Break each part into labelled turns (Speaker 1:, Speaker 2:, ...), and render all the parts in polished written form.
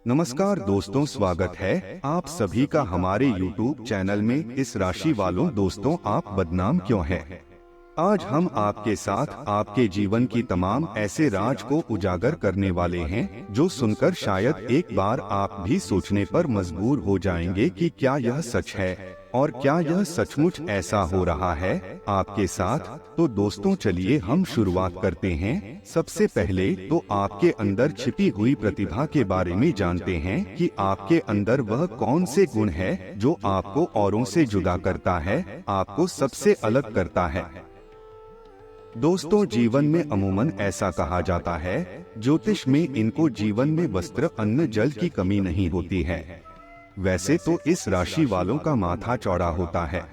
Speaker 1: नमस्कार दोस्तों, स्वागत है आप सभी का हमारे YouTube चैनल में। इस राशि वालों दोस्तों, आप बदनाम क्यों हैं? आज हम आपके साथ आपके जीवन की तमाम ऐसे राज को उजागर करने वाले हैं जो सुनकर शायद एक बार आप भी सोचने पर मजबूर हो जाएंगे कि क्या यह सच है और क्या यह सचमुच ऐसा हो रहा है आपके साथ। तो दोस्तों चलिए हम शुरुआत करते हैं। सबसे पहले तो आपके अंदर छिपी हुई प्रतिभा के बारे में जानते हैं कि आपके अंदर वह कौन से गुण है जो आपको औरों से जुदा करता है, आपको सबसे अलग करता है। दोस्तों जीवन में अमूमन ऐसा कहा जाता है, ज्योतिष में इनको जीवन में वस्त्र अन्न जल की कमी नहीं होती है। वैसे तो इस राशि वालों का माथा चौड़ा होता है,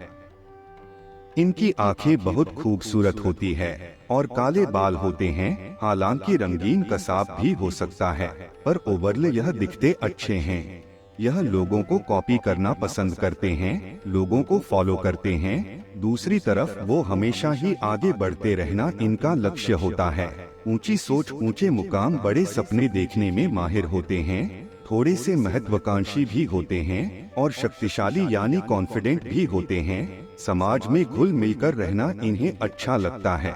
Speaker 1: इनकी आंखें बहुत खूबसूरत होती है और काले बाल होते हैं। हालांकि रंगीन कसाब भी हो सकता है, पर ओवरऑल यह दिखते अच्छे हैं। यह लोगों को कॉपी करना पसंद करते हैं, लोगों को फॉलो करते हैं। दूसरी तरफ वो हमेशा ही आगे बढ़ते रहना इनका लक्ष्य होता है। ऊंची सोच, ऊंचे मुकाम, बड़े सपने देखने में माहिर होते हैं। थोड़े से महत्वाकांक्षी भी होते हैं और शक्तिशाली यानी कॉन्फिडेंट भी होते हैं। समाज में घुल मिलकर रहना इन्हें अच्छा लगता है,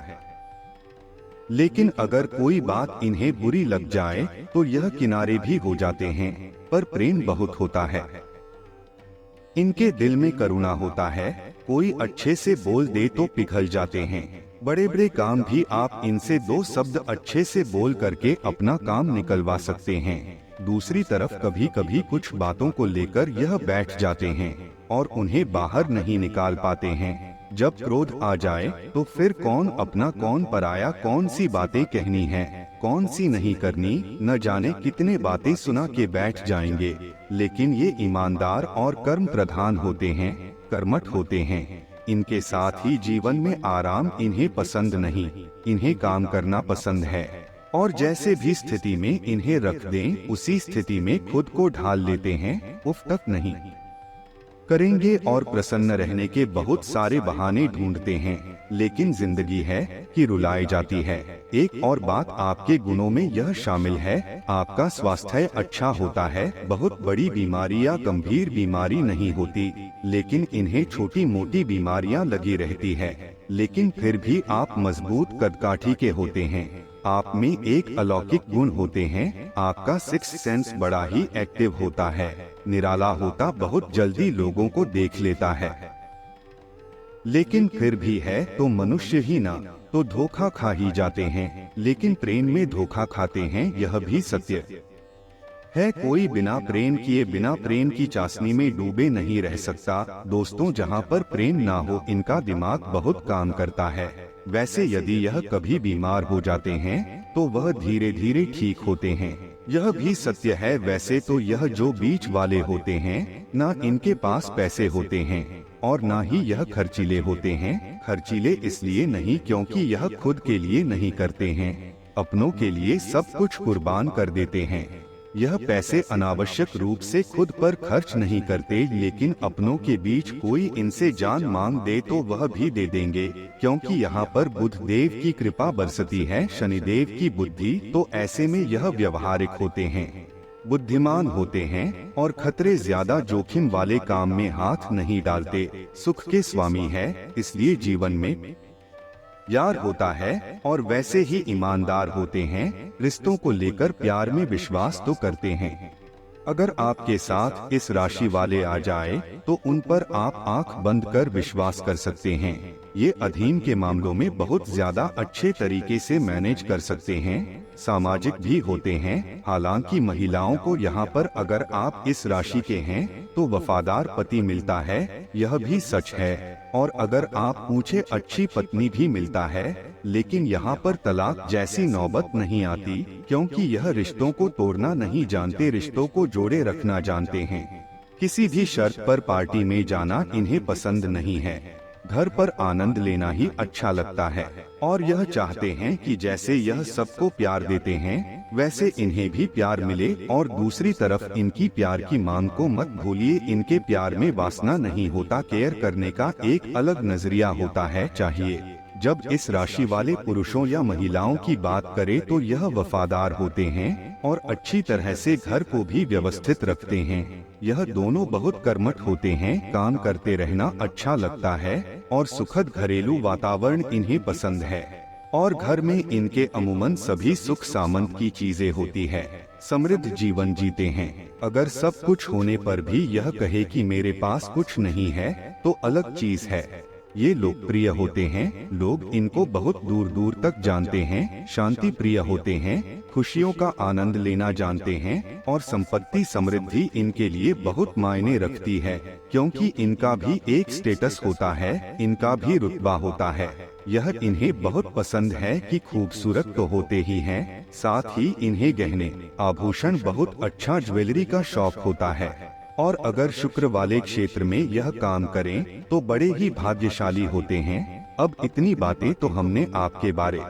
Speaker 1: लेकिन अगर कोई बात इन्हें बुरी लग जाए तो यह किनारे भी हो जाते हैं। पर प्रेम बहुत होता है, इनके दिल में करुणा होता है। कोई अच्छे से बोल दे तो पिघल जाते हैं। बड़े बड़े काम भी आप इनसे दो शब्द अच्छे से बोल करके अपना काम निकलवा सकते हैं। दूसरी तरफ कभी कभी कुछ बातों को लेकर यह बैठ जाते हैं और उन्हें बाहर नहीं निकाल पाते हैं। जब क्रोध आ जाए तो फिर कौन अपना कौन पराया, कौन सी बातें कहनी है, कौन सी नहीं करनी, न जाने कितने बातें सुना के बैठ जाएंगे। लेकिन ये ईमानदार और कर्म प्रधान होते हैं, कर्मठ होते हैं। इनके साथ ही जीवन में आराम इन्हें पसंद नहीं, इन्हें काम करना पसंद है और जैसे भी स्थिति में इन्हें रख दें उसी स्थिति में खुद को ढाल लेते हैं। उफ तक नहीं करेंगे और प्रसन्न रहने के बहुत सारे बहाने ढूंढते हैं, लेकिन जिंदगी है कि रुलाई जाती है। एक और बात आपके गुणों में यह शामिल है, आपका स्वास्थ्य अच्छा होता है। बहुत बड़ी बीमारी या गंभीर बीमारी नहीं होती, लेकिन इन्हें छोटी मोटी बीमारियां लगी रहती है। लेकिन फिर भी आप मजबूत कदकाठी के होते हैं। आप में एक अलौकिक गुण होते हैं, आपका सिक्स्थ सेंस बड़ा ही एक्टिव होता है, निराला होता, बहुत जल्दी लोगों को देख लेता है। लेकिन फिर भी है तो मनुष्य ही ना, तो धोखा खा ही जाते हैं। लेकिन प्रेम में धोखा खाते हैं, यह भी सत्य है। कोई बिना प्रेम किए, बिना प्रेम की चाशनी में डूबे नहीं रह सकता। दोस्तों जहाँ पर प्रेम ना हो इनका दिमाग बहुत काम करता है। वैसे यदि यह कभी बीमार हो जाते हैं तो वह धीरे धीरे ठीक होते हैं, यह भी सत्य है। वैसे तो यह जो बीच वाले होते हैं, ना इनके पास पैसे होते हैं और ना ही यह खर्चीले होते हैं। खर्चीले इसलिए नहीं क्योंकि यह खुद के लिए नहीं करते हैं, अपनों के लिए सब कुछ कुर्बान कर देते हैं। यह पैसे अनावश्यक रूप से खुद पर खर्च नहीं करते, लेकिन अपनों के बीच कोई इनसे जान मांग दे तो वह भी दे देंगे, क्योंकि यहाँ पर बुध देव की कृपा बरसती है, शनिदेव की बुद्धि। तो ऐसे में यह व्यवहारिक होते हैं, बुद्धिमान होते हैं और खतरे ज्यादा जोखिम वाले काम में हाथ नहीं डालते। सुख के स्वामी है, इसलिए जीवन में यार होता है और वैसे ही ईमानदार होते हैं। रिश्तों को लेकर प्यार में विश्वास तो करते हैं। अगर आपके साथ इस राशि वाले आ जाए तो उन पर आप आंख बंद कर विश्वास कर सकते हैं। ये अधीन के मामलों में बहुत ज्यादा अच्छे तरीके से मैनेज कर सकते हैं। सामाजिक भी होते हैं। हालांकि महिलाओं को यहाँ पर अगर आप इस राशि के हैं तो वफादार पति मिलता है, यह भी सच है। और अगर आप पूछे अच्छी पत्नी भी मिलता है, लेकिन यहाँ पर तलाक जैसी नौबत नहीं आती, क्योंकि यह रिश्तों को तोड़ना नहीं जानते, रिश्तों को जोड़े रखना जानते हैं। किसी भी शर्त पर पार्टी में जाना इन्हें पसंद नहीं है, घर पर आनंद लेना ही अच्छा लगता है। और यह चाहते हैं कि जैसे यह सबको प्यार देते हैं वैसे इन्हें भी प्यार मिले। और दूसरी तरफ इनकी प्यार की मांग को मत भूलिए, इनके प्यार में वासना नहीं होता, केयर करने का एक अलग नजरिया होता है, चाहिए जब इस राशि वाले पुरुषों या महिलाओं की बात करें तो यह वफादार होते हैं और अच्छी तरह से घर को भी व्यवस्थित रखते हैं। यह दोनों बहुत कर्मठ होते हैं, काम करते रहना अच्छा लगता है और सुखद घरेलू वातावरण इन्हें पसंद है और घर में इनके अमूमन सभी सुख सामंत की चीजें होती है। समृद्ध जीवन जीते हैं। अगर सब कुछ होने पर भी यह कहे कि मेरे पास कुछ नहीं है तो अलग चीज है। ये लोकप्रिय होते हैं, लोग इनको बहुत दूर दूर तक जानते हैं। शांति प्रिय होते हैं, खुशियों का आनंद लेना जानते हैं और संपत्ति समृद्धि इनके लिए बहुत मायने रखती है, क्योंकि इनका भी एक स्टेटस होता है, इनका भी रुतबा होता है। यह इन्हें बहुत पसंद है कि खूबसूरत तो होते ही हैं, साथ ही इन्हें गहने आभूषण बहुत अच्छा ज्वेलरी का शौक होता है और अगर शुक्र वाले क्षेत्र में यह काम करें तो बड़े ही भाग्यशाली होते हैं। अब इतनी बातें तो हमने आपके बारे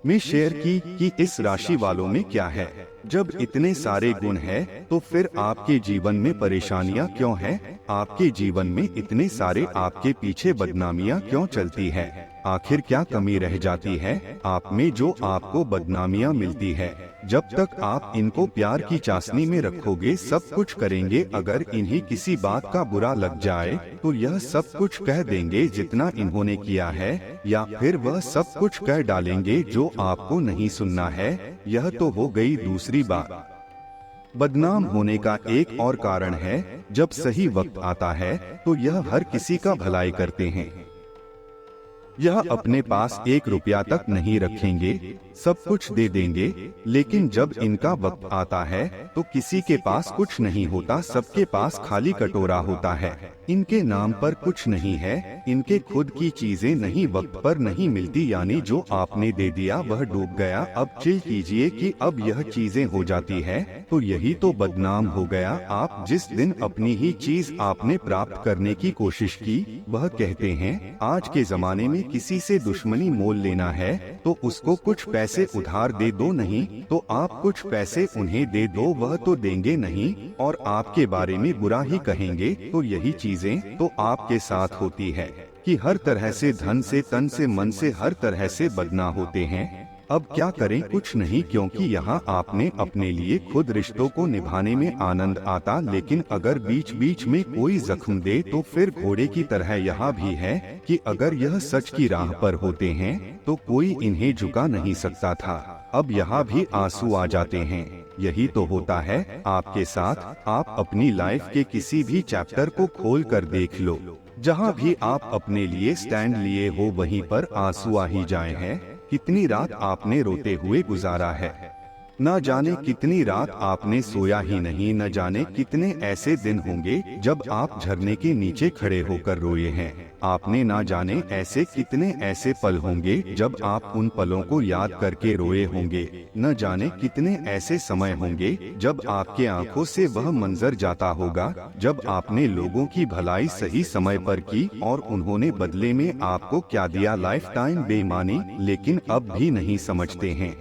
Speaker 1: में शेयर की कि इस राशि वालों में क्या है। जब इतने सारे गुण हैं, तो फिर आपके जीवन में परेशानियां क्यों हैं? आपके जीवन में इतने सारे आपके पीछे बदनामियां क्यों चलती है? आखिर क्या कमी रह जाती है आप में जो आपको बदनामियां मिलती है? जब तक आप इनको प्यार की चाशनी में रखोगे सब कुछ करेंगे। अगर इन्हें किसी बात का बुरा लग जाए तो यह सब कुछ कह देंगे जितना इन्होंने किया है, या फिर वह सब कुछ कह डालेंगे जो आपको नहीं सुनना है। यह तो हो गई दूसरी बात। बदनाम होने का एक और कारण है, जब सही वक्त आता है तो यह हर किसी का भलाई करते हैं। यह अपने पास 1 रुपया तक नहीं रखेंगे, सब कुछ दे देंगे, लेकिन जब इनका वक्त आता है तो किसी के पास कुछ नहीं होता, सबके पास खाली कटोरा होता है। इनके नाम पर कुछ नहीं है, इनके खुद की चीजें नहीं वक्त पर नहीं मिलती, यानी जो आपने दे दिया वह डूब गया। अब चिल कीजिए कि अब यह चीजें हो जाती है तो यही तो बदनाम हो गया। आप जिस दिन अपनी ही चीज आपने प्राप्त करने की कोशिश की, वह कहते हैं आज के जमाने में किसी से दुश्मनी मोल लेना है तो उसको कुछ पैसे उधार दे दो, नहीं तो आप कुछ पैसे उन्हें दे दो, वह तो देंगे नहीं और आपके बारे में बुरा ही कहेंगे। तो यही चीजें तो आपके साथ होती है कि हर तरह से धन से तन से मन से हर तरह से बदनाम होते हैं। अब क्या करें, कुछ नहीं, क्योंकि यहाँ आपने अपने लिए खुद रिश्तों को निभाने में आनंद आता, लेकिन अगर बीच बीच में कोई जख्म दे तो फिर घोड़े की तरह यहाँ भी है कि अगर यह सच की राह पर होते हैं तो कोई इन्हें झुका नहीं सकता था। अब यहाँ भी आंसू आ जाते हैं। यही तो होता है आपके साथ। आप अपनी लाइफ के किसी भी चैप्टर को खोल कर देख लो, जहाँ भी आप अपने लिए स्टैंड लिए हो वहीं पर आंसू आ ही जाए हैं। कितनी रात आपने रोते हुए गुजारा है, न जाने कितनी रात आपने सोया ही नहीं, न जाने कितने ऐसे दिन होंगे जब आप झरने के नीचे खड़े होकर रोए हैं। आपने ना जाने ऐसे कितने ऐसे पल होंगे जब आप उन पलों को याद करके रोए होंगे। न जाने कितने ऐसे समय होंगे जब आपके आंखों से वह मंजर जाता होगा जब आपने लोगों की भलाई सही समय पर की और उन्होंने बदले में आपको क्या दिया, लाइफ टाइम बेईमानी। लेकिन अब भी नहीं समझते हैं।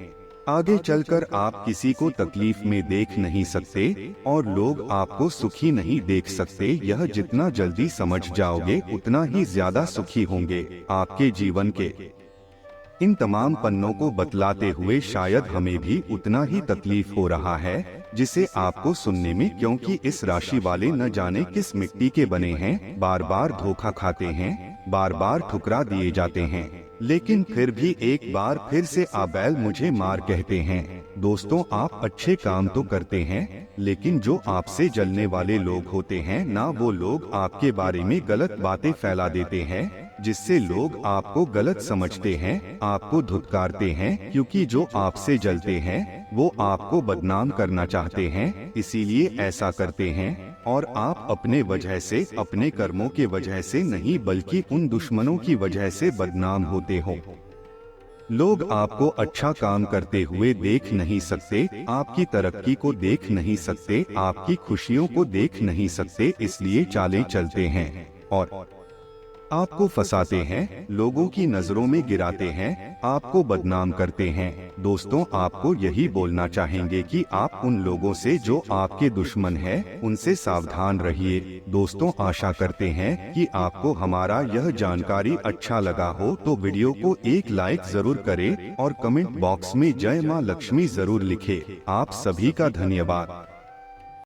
Speaker 1: आगे चलकर आप किसी को तकलीफ में देख नहीं सकते और लोग आपको सुखी नहीं देख सकते। यह जितना जल्दी समझ जाओगे उतना ही ज्यादा सुखी होंगे। आपके जीवन के इन तमाम पन्नों को बतलाते हुए शायद हमें भी उतना ही तकलीफ हो रहा है जिसे आपको सुनने में, क्योंकि इस राशि वाले न जाने किस मिट्टी के बने हैं, बार बार धोखा खाते हैं, बार बार ठुकरा दिए जाते हैं, लेकिन फिर भी एक बार फिर से आबैल मुझे मार कहते हैं। दोस्तों, आप अच्छे काम तो करते हैं, लेकिन जो आपसे जलने वाले लोग होते हैं ना, वो लोग आपके बारे में गलत बातें फैला देते हैं, जिससे लोग आपको गलत समझते हैं, आपको धुतकारते हैं, क्योंकि जो आपसे जलते हैं वो आपको बदनाम करना चाहते हैं, इसीलिए ऐसा करते हैं। और आप अपने वजह से, अपने कर्मों के वजह से नहीं बल्कि उन दुश्मनों की वजह से बदनाम होते हो। लोग आपको अच्छा काम करते हुए देख नहीं सकते, आपकी तरक्की को देख नहीं सकते, आपकी खुशियों को देख नहीं सकते, इसलिए चालें चलते हैं और आपको फंसाते हैं, लोगों की नजरों में गिराते हैं, आपको बदनाम करते हैं। दोस्तों, आपको यही बोलना चाहेंगे कि आप उन लोगों से जो आपके दुश्मन हैं, उनसे सावधान रहिए। दोस्तों, आशा करते हैं कि आपको हमारा यह जानकारी अच्छा लगा हो तो वीडियो को एक लाइक जरूर करें और कमेंट बॉक्स में जय मां लक्ष्मी जरूर लिखें। आप सभी का धन्यवाद।